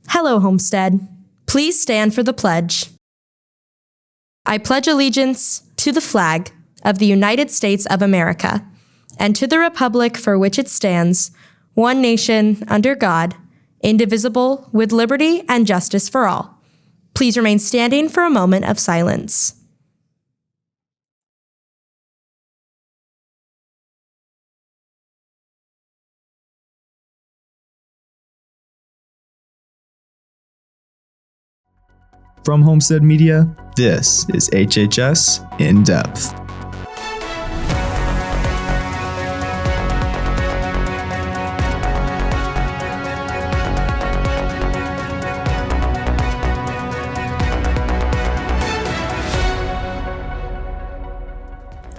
Hello, Homestead. Please stand for the pledge. I pledge allegiance to the flag of the United States of America and to the republic for which it stands, one nation, under God, indivisible, with liberty and justice for all. Please remain standing for a moment of silence. From Homestead Media, this is HHS In-Depth.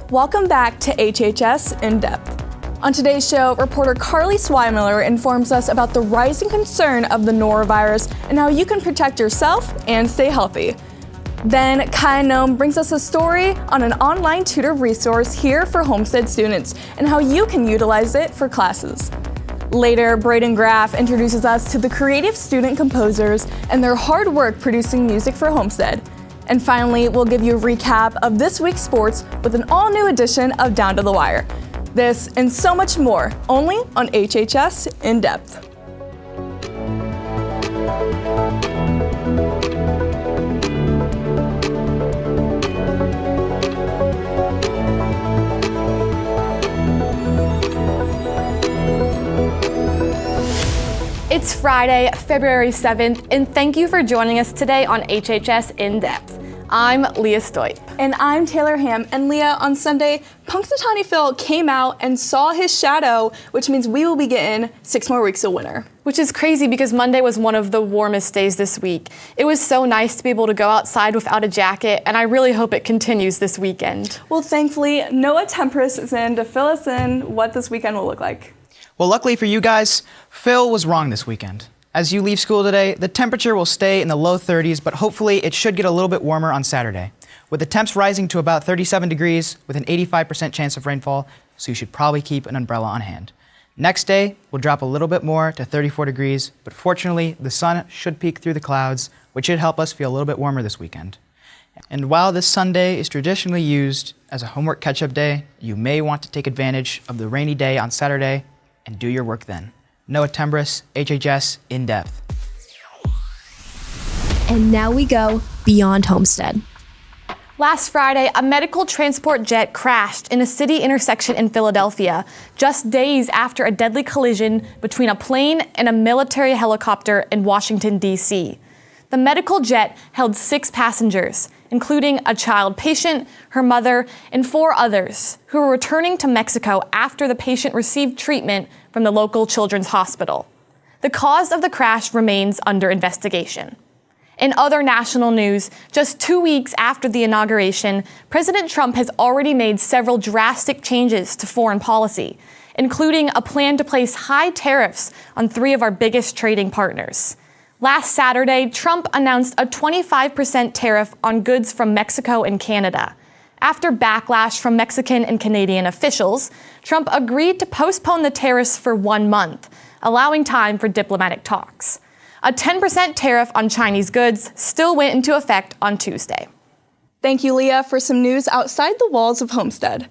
Welcome back to HHS In-Depth. On today's show, reporter Carly Swimiller informs us about the rising concern of the Norovirus and how you can protect yourself and stay healthy. Then Kai Noam brings us a story on an online tutor resource here for Homestead students and how you can utilize it for classes. Later, Braden Graff introduces us to the creative student composers and their hard work producing music for Homestead. And finally, we'll give you a recap of this week's sports with an all-new edition of Down to the Wire. This and so much more, only on HHS In-Depth. It's Friday, February 7th, and thank you for joining us today on HHS In-Depth. I'm Leah Stoip. And I'm Taylor Ham. And Leah, on Sunday, Punxsutawney Phil came out and saw his shadow, which means we will be getting 6 more weeks of winter. Which is crazy because Monday was one of the warmest days this week. It was so nice to be able to go outside without a jacket, and I really hope it continues this weekend. Well, thankfully, Noah Tempest is in to fill us in what this weekend will look like. Well, luckily for you guys, Phil was wrong this weekend. As you leave school today, the temperature will stay in the low 30s, but hopefully it should get a little bit warmer on Saturday, with the temps rising to about 37 degrees with an 85% chance of rainfall, so you should probably keep an umbrella on hand. Next day will drop a little bit more to 34 degrees, but fortunately the sun should peek through the clouds, which should help us feel a little bit warmer this weekend. And while this Sunday is traditionally used as a homework catch-up day, you may want to take advantage of the rainy day on Saturday and do your work then. Noah Tempest, HHS In-Depth. And now we go beyond Homestead. Last Friday, a medical transport jet crashed in a city intersection in Philadelphia, just days after a deadly collision between a plane and a military helicopter in Washington, D.C. The medical jet held 6 passengers, including a child patient, her mother, and 4 others who were returning to Mexico after the patient received treatment from the local children's hospital. The cause of the crash remains under investigation. In other national news, just 2 weeks after the inauguration, President Trump has already made several drastic changes to foreign policy, including a plan to place high tariffs on 3 of our biggest trading partners. Last Saturday, Trump announced a 25% tariff on goods from Mexico and Canada. After backlash from Mexican and Canadian officials, Trump agreed to postpone the tariffs for 1 month, allowing time for diplomatic talks. A 10% tariff on Chinese goods still went into effect on Tuesday. Thank you, Leah, for some news outside the walls of Homestead.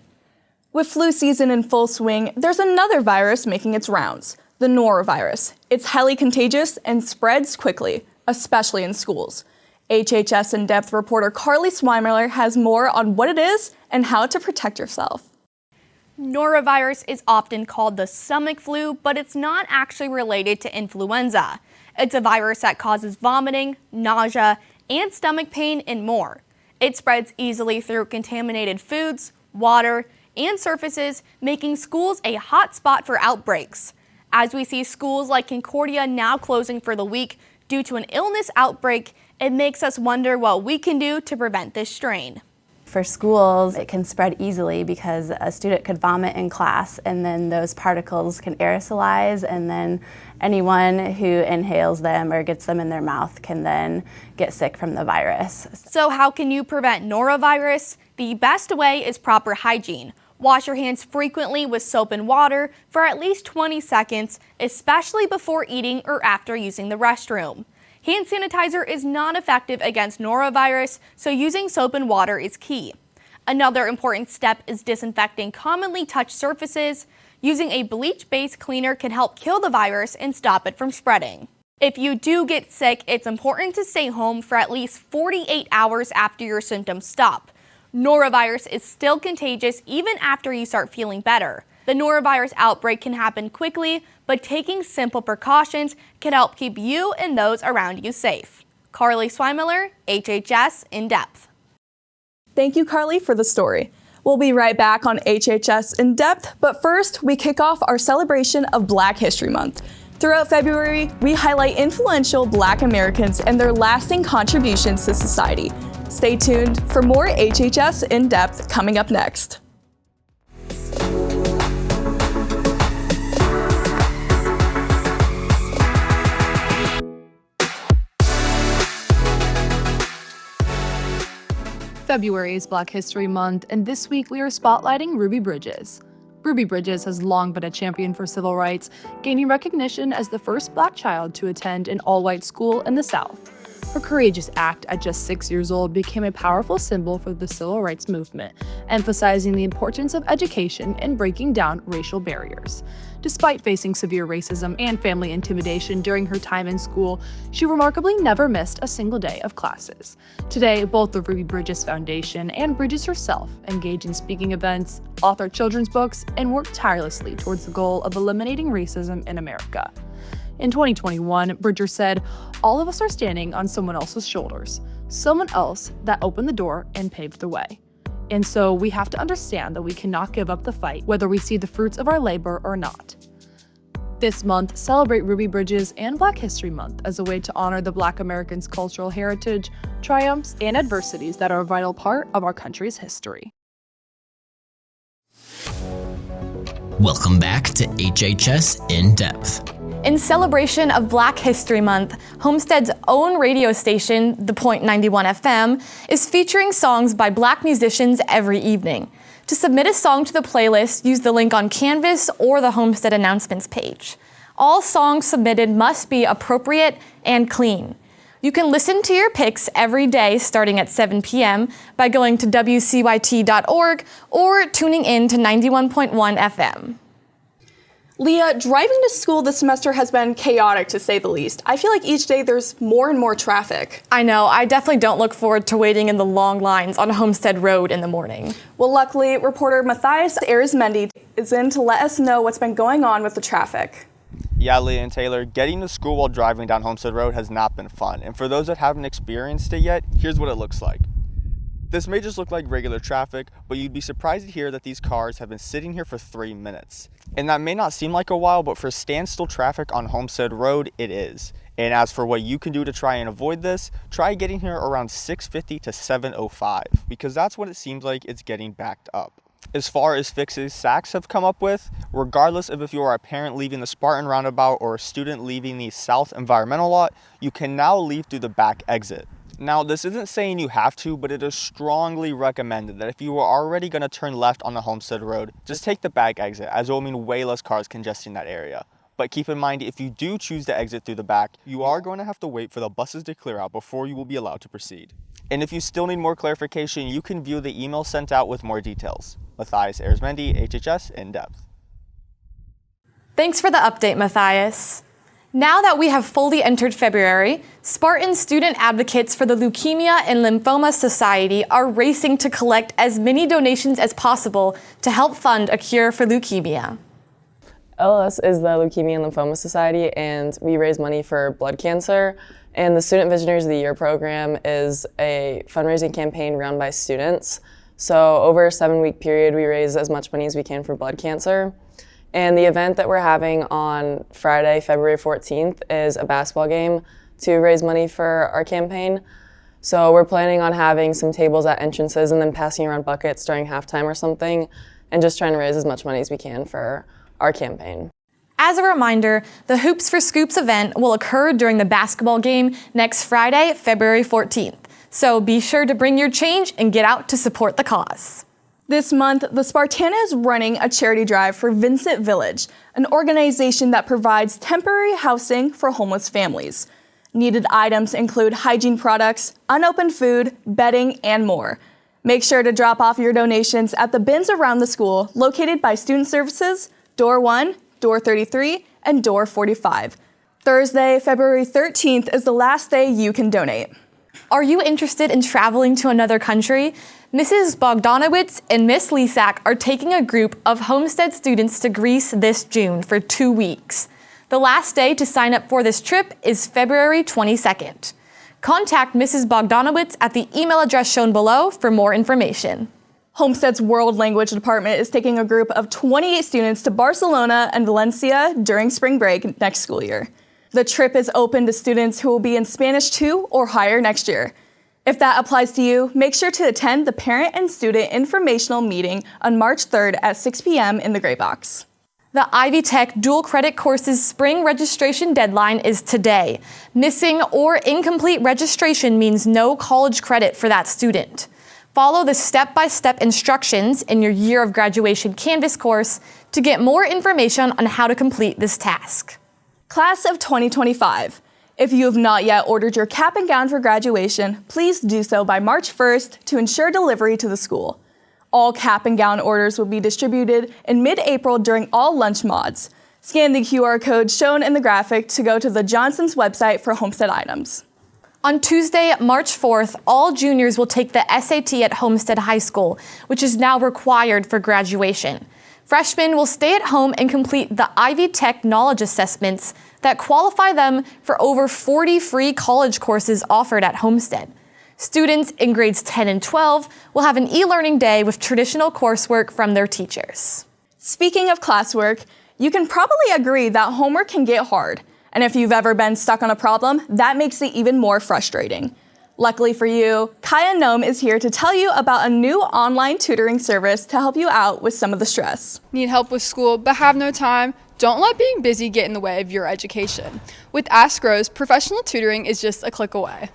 With flu season in full swing, there's another virus making its rounds, the Norovirus. It's highly contagious and spreads quickly, especially in schools. HHS In-Depth reporter Carly Swimiller has more on what it is and how to protect yourself. Norovirus is often called the stomach flu, but it's not actually related to influenza. It's a virus that causes vomiting, nausea, and stomach pain and more. It spreads easily through contaminated foods, water, and surfaces, making schools a hot spot for outbreaks. As we see schools like Concordia now closing for the week due to an illness outbreak, it makes us wonder what we can do to prevent this strain. For schools, it can spread easily because a student could vomit in class and then those particles can aerosolize, and then anyone who inhales them or gets them in their mouth can then get sick from the virus. So how can you prevent norovirus? The best way is proper hygiene. Wash your hands frequently with soap and water for at least 20 seconds, especially before eating or after using the restroom. Hand sanitizer is not effective against norovirus, so using soap and water is key. Another important step is disinfecting commonly touched surfaces. Using a bleach-based cleaner can help kill the virus and stop it from spreading. If you do get sick, it's important to stay home for at least 48 hours after your symptoms stop. Norovirus is still contagious even after you start feeling better. The norovirus outbreak can happen quickly, but taking simple precautions can help keep you and those around you safe. Carly Swimiller, HHS In-Depth. Thank you, Carly, for the story. We'll be right back on HHS In-Depth, but first, we kick off our celebration of Black History Month. Throughout February, we highlight influential Black Americans and their lasting contributions to society. Stay tuned for more HHS In-Depth coming up next. February is Black History Month, and this week we are spotlighting Ruby Bridges. Ruby Bridges has long been a champion for civil rights, gaining recognition as the first Black child to attend an all-white school in the South. Her courageous act at just 6 years old became a powerful symbol for the civil rights movement, emphasizing the importance of education and breaking down racial barriers. Despite facing severe racism and family intimidation during her time in school, she remarkably never missed a single day of classes. Today, both the Ruby Bridges Foundation and Bridges herself engage in speaking events, author children's books, and work tirelessly towards the goal of eliminating racism in America. In 2021, Bridger said, "All of us are standing on someone else's shoulders, someone else that opened the door and paved the way. And so we have to understand that we cannot give up the fight, whether we see the fruits of our labor or not." This month, celebrate Ruby Bridges and Black History Month as a way to honor the Black Americans' cultural heritage, triumphs, and adversities that are a vital part of our country's history. Welcome back to HHS In-Depth. In celebration of Black History Month, Homestead's own radio station, The Point 91 FM, is featuring songs by Black musicians every evening. To submit a song to the playlist, use the link on Canvas or the Homestead announcements page. All songs submitted must be appropriate and clean. You can listen to your picks every day starting at 7 p.m. by going to wcyt.org or tuning in to 91.1 FM. Leah, driving to school this semester has been chaotic to say the least. I feel like each day there's more and more traffic. I know, I definitely don't look forward to waiting in the long lines on Homestead Road in the morning. Well, luckily, reporter Matthias Arizmendi is in to let us know what's been going on with the traffic. Yeah, Leah and Taylor, getting to school while driving down Homestead Road has not been fun. And for those that haven't experienced it yet, here's what it looks like. This may just look like regular traffic, but you'd be surprised to hear that these cars have been sitting here for 3 minutes. And that may not seem like a while, but for standstill traffic on Homestead Road, it is. And as for what you can do to try and avoid this, try getting here around 6:50 to 7:05, because that's what it seems like it's getting backed up. As far as fixes SACs have come up with, regardless of if you are a parent leaving the Spartan roundabout or a student leaving the South Environmental lot, you can now leave through the back exit. Now, this isn't saying you have to, but it is strongly recommended that if you are already going to turn left on the Homestead Road, just take the back exit, as it will mean way less cars congesting that area. But keep in mind, if you do choose to exit through the back, you are going to have to wait for the buses to clear out before you will be allowed to proceed. And if you still need more clarification, you can view the email sent out with more details. Matthias Arizmendi, HHS In-Depth. Thanks for the update, Matthias. Now that we have fully entered February, Spartan student advocates for the Leukemia and Lymphoma Society are racing to collect as many donations as possible to help fund a cure for leukemia. LLS is the Leukemia and Lymphoma Society, and we raise money for blood cancer. And the Student Visionaries of the Year program is a fundraising campaign run by students. So over a 7-week period, we raise as much money as we can for blood cancer. And the event that we're having on Friday, February 14th, is a basketball game to raise money for our campaign. So we're planning on having some tables at entrances and then passing around buckets during halftime or something, and just trying to raise as much money as we can for our campaign. As a reminder, the Hoops for Scoops event will occur during the basketball game next Friday, February 14th. So be sure to bring your change and get out to support the cause. This month, the Spartana is running a charity drive for Vincent Village, an organization that provides temporary housing for homeless families. Needed items include hygiene products, unopened food, bedding, and more. Make sure to drop off your donations at the bins around the school located by Student Services, Door 1, Door 33, and Door 45. Thursday, February 13th is the last day you can donate. Are you interested in traveling to another country? Mrs. Bogdanowicz and Miss Lisak are taking a group of Homestead students to Greece this June for 2 weeks. The last day to sign up for this trip is February 22nd. Contact Mrs. Bogdanowicz at the email address shown below for more information. Homestead's World Language Department is taking a group of 28 students to Barcelona and Valencia during spring break next school year. The trip is open to students who will be in Spanish 2 or higher next year. If that applies to you, make sure to attend the Parent and Student Informational Meeting on March 3rd at 6 p.m. in the Gray Box. The Ivy Tech dual credit course's spring registration deadline is today. Missing or incomplete registration means no college credit for that student. Follow the step-by-step instructions in your Year of Graduation Canvas course to get more information on how to complete this task. Class of 2025. If you have not yet ordered your cap and gown for graduation, please do so by March 1st to ensure delivery to the school. All cap and gown orders will be distributed in mid-April during all lunch mods. Scan the QR code shown in the graphic to go to the Johnson's website for Homestead items. On Tuesday, March 4th, all juniors will take the SAT at Homestead High School, which is now required for graduation. Freshmen will stay at home and complete the Ivy Tech knowledge assessments that qualify them for over 40 free college courses offered at Homestead. Students in grades 10 and 12 will have an e-learning day with traditional coursework from their teachers. Speaking of classwork, you can probably agree that homework can get hard. And if you've ever been stuck on a problem, that makes it even more frustrating. Luckily for you, Kaya Nome is here to tell you about a new online tutoring service to help you out with some of the stress. Need help with school but have no time? Don't let being busy get in the way of your education. With Ask Rose, professional tutoring is just a click away.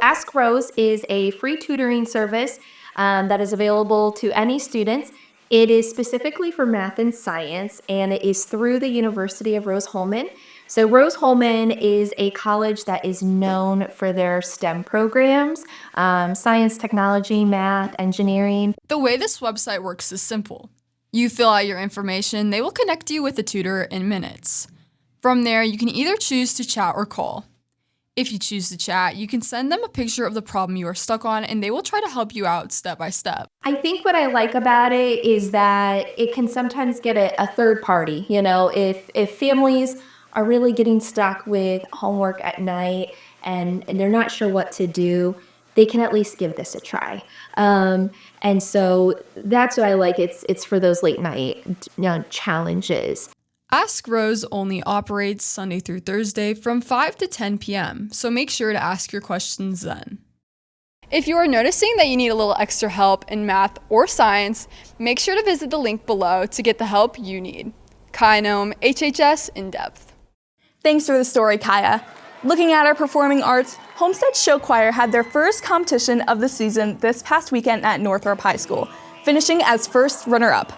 Ask Rose is a free tutoring service that is available to any students. It is specifically for math and science, and it is through the University of Rose-Hulman. So Rose-Hulman is a college that is known for their STEM programs, science, technology, math, engineering. The way this website works is simple. You fill out your information, they will connect you with a tutor in minutes. From there, you can either choose to chat or call. If you choose to chat, you can send them a picture of the problem you are stuck on, and they will try to help you out step by step. I think what I like about it is that it can sometimes get a third party. You know, if families are really getting stuck with homework at night and they're not sure what to do, they can at least give this a try. And so that's what I like. It's for those late night challenges. Ask Rose only operates Sunday through Thursday from 5 to 10 p.m., so make sure to ask your questions then. If you are noticing that you need a little extra help in math or science, make sure to visit the link below to get the help you need. Kaya Nome, HHS In-Depth. Thanks for the story, Kaya. Looking at our performing arts, Homestead Show Choir had their first competition of the season this past weekend at Northrop High School, finishing as first runner-up.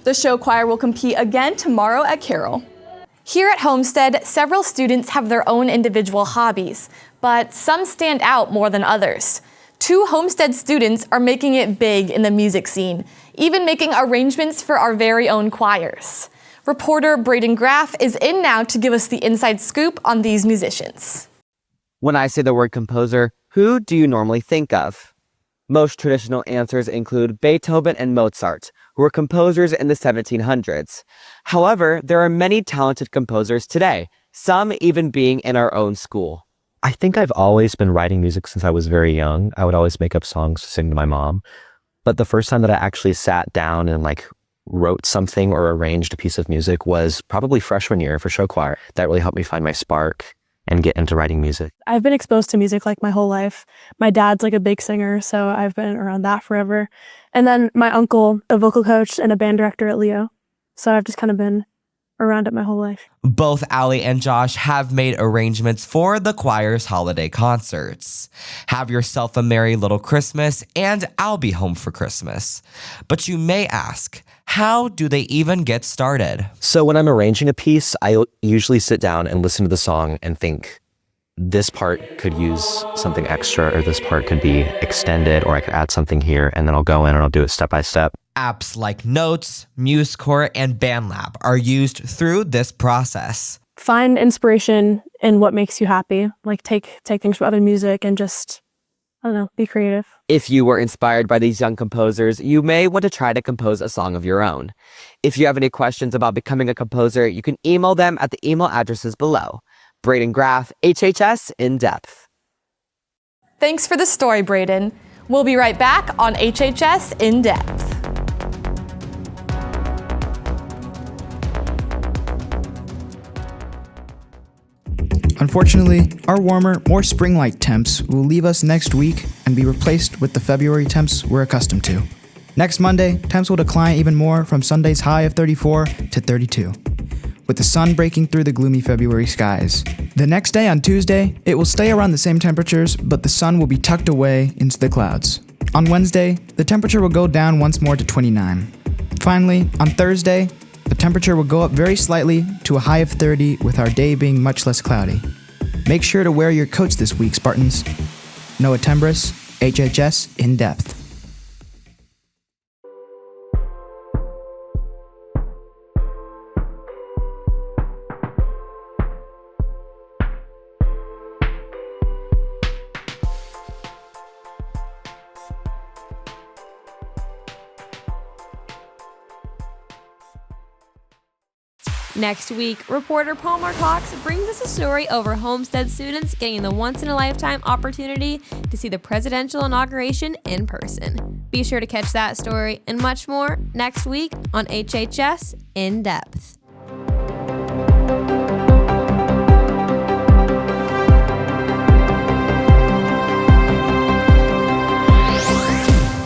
The show choir will compete again tomorrow at Carroll. Here at Homestead, several students have their own individual hobbies, but some stand out more than others. 2 Homestead students are making it big in the music scene, even making arrangements for our very own choirs. Reporter Braden Graff is in now to give us the inside scoop on these musicians. When I say the word composer, who do you normally think of? Most traditional answers include Beethoven and Mozart, who were composers in the 1700s. However, there are many talented composers today, some even being in our own school. I think I've always been writing music since I was very young. I would always make up songs to sing to my mom. But the first time that I actually sat down and wrote something or arranged a piece of music was probably freshman year for show choir. That really helped me find my spark and get into writing music. I've been exposed to music my whole life. My dad's a big singer, so I've been around that forever. And then my uncle, a vocal coach and a band director at Leo. So I've just kind of been around it my whole life. Both Allie and Josh have made arrangements for the choir's holiday concerts. Have Yourself a Merry Little Christmas and I'll Be Home for Christmas. But you may ask, how do they even get started? So when I'm arranging a piece, I usually sit down and listen to the song and think, this part could use something extra, or this part could be extended, or I could add something here, and then I'll go in and I'll do it step by step. Apps like Notes, MuseCore, and BandLab are used through this process. Find inspiration in what makes you happy. Like take things from other music and just, I don't know, be creative. If you were inspired by these young composers, you may want to try to compose a song of your own. If you have any questions about becoming a composer, you can email them at the email addresses below. Braden Graff, HHS In-Depth. Thanks for the story, Braden. We'll be right back on HHS In-Depth. Unfortunately, our warmer, more spring-like temps will leave us next week and be replaced with the February temps we're accustomed to. Next Monday, temps will decline even more from Sunday's high of 34 to 32, with the sun breaking through the gloomy February skies. The next day, on Tuesday, it will stay around the same temperatures, but the sun will be tucked away into the clouds. On Wednesday, the temperature will go down once more to 29. Finally, on Thursday, the temperature will go up very slightly to a high of 30, with our day being much less cloudy. Make sure to wear your coats this week, Spartans. Noah Tembris, HHS In-Depth. Next week, reporter Palmer Cox brings us a story over Homestead students getting the once-in-a-lifetime opportunity to see the presidential inauguration in person. Be sure to catch that story and much more next week on HHS In-Depth.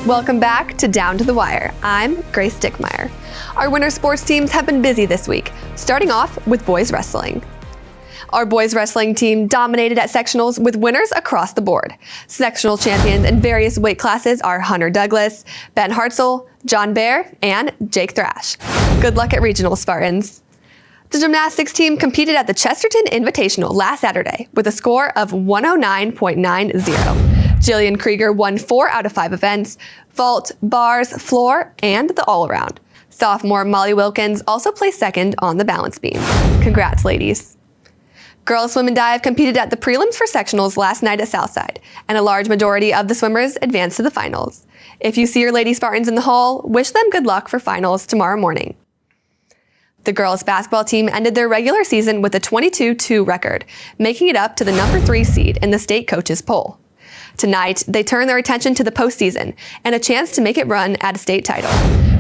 Welcome back to Down to the Wire. I'm Grace Dickmeyer. Our winter sports teams have been busy this week, starting off with boys wrestling. Our boys wrestling team dominated at sectionals with winners across the board. Sectional champions in various weight classes are Hunter Douglas, Ben Hartzell, John Bear, and Jake Thrash. Good luck at regional, Spartans. The gymnastics team competed at the Chesterton Invitational last Saturday with a score of 109.90. Jillian Krieger won 4 out of 5 events: vault, bars, floor, and the all-around. Sophomore Molly Wilkins also placed second on the balance beam. Congrats, ladies. Girls swim and dive competed at the prelims for sectionals last night at Southside, and a large majority of the swimmers advanced to the finals. If you see your Lady Spartans in the hall, wish them good luck for finals tomorrow morning. The girls basketball team ended their regular season with a 22-2 record, making it up to the number 3 seed in the state coaches poll. Tonight, they turn their attention to the postseason and a chance to make it run at a state title.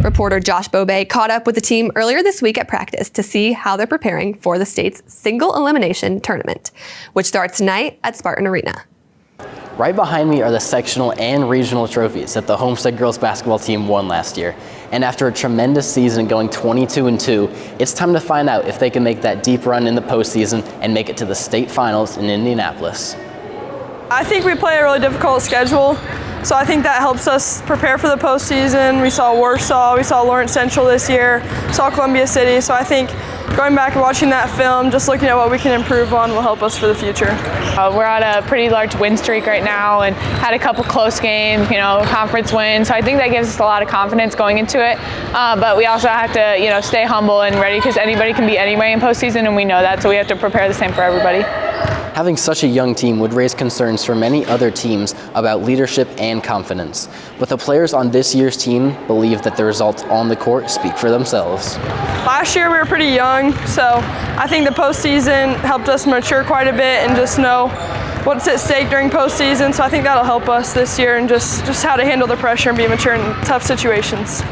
Reporter Josh Bobe caught up with the team earlier this week at practice to see how they're preparing for the state's single elimination tournament, which starts tonight at Spartan Arena. Right behind me are the sectional and regional trophies that the Homestead girls basketball team won last year. And after a tremendous season going 22-2, it's time to find out if they can make that deep run in the postseason and make it to the state finals in Indianapolis. I think we play a really difficult schedule, so I think that helps us prepare for the postseason. We saw Warsaw, we saw Lawrence Central this year, saw Columbia City, so I think going back and watching that film, just looking at what we can improve on will help us for the future. We're on a pretty large win streak right now and had a couple close games, conference wins, so I think that gives us a lot of confidence going into it, but we also have to, stay humble and ready because anybody can beat anybody in postseason, and we know that, so we have to prepare the same for everybody. Having such a young team would raise concerns for many other teams about leadership and confidence, but the players on this year's team believe that the results on the court speak for themselves. Last year we were pretty young, so I think the postseason helped us mature quite a bit and just know what's at stake during postseason, so I think that'll help us this year and just how to handle the pressure and be mature in tough situations.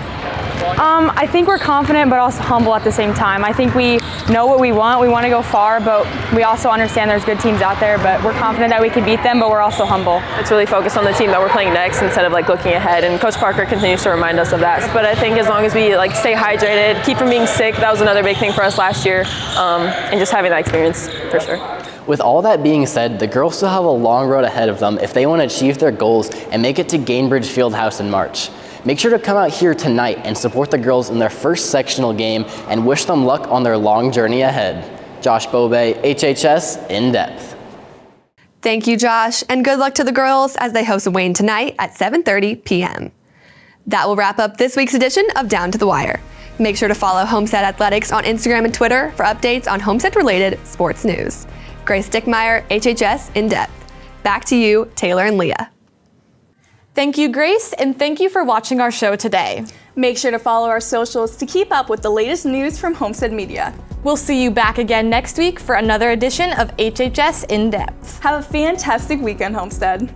I think we're confident but also humble at the same time. I think we know what we want. We want to go far, but we also understand there's good teams out there, but we're confident that we can beat them, but we're also humble. It's really focused on the team that we're playing next instead of looking ahead, and Coach Parker continues to remind us of that. But I think as long as we stay hydrated, keep from being sick, that was another big thing for us last year, and just having that experience for sure. With all that being said, the girls still have a long road ahead of them if they want to achieve their goals and make it to Gainbridge Fieldhouse in March. Make sure to come out here tonight and support the girls in their first sectional game and wish them luck on their long journey ahead. Josh Bobe, HHS In-Depth. Thank you, Josh, and good luck to the girls as they host Wayne tonight at 7:30 p.m. That will wrap up this week's edition of Down to the Wire. Make sure to follow Homestead Athletics on Instagram and Twitter for updates on Homestead-related sports news. Grace Dickmeyer, HHS In-Depth. Back to you, Taylor and Leah. Thank you, Grace, and thank you for watching our show today. Make sure to follow our socials to keep up with the latest news from Homestead Media. We'll see you back again next week for another edition of HHS In-Depth. Have a fantastic weekend, Homestead.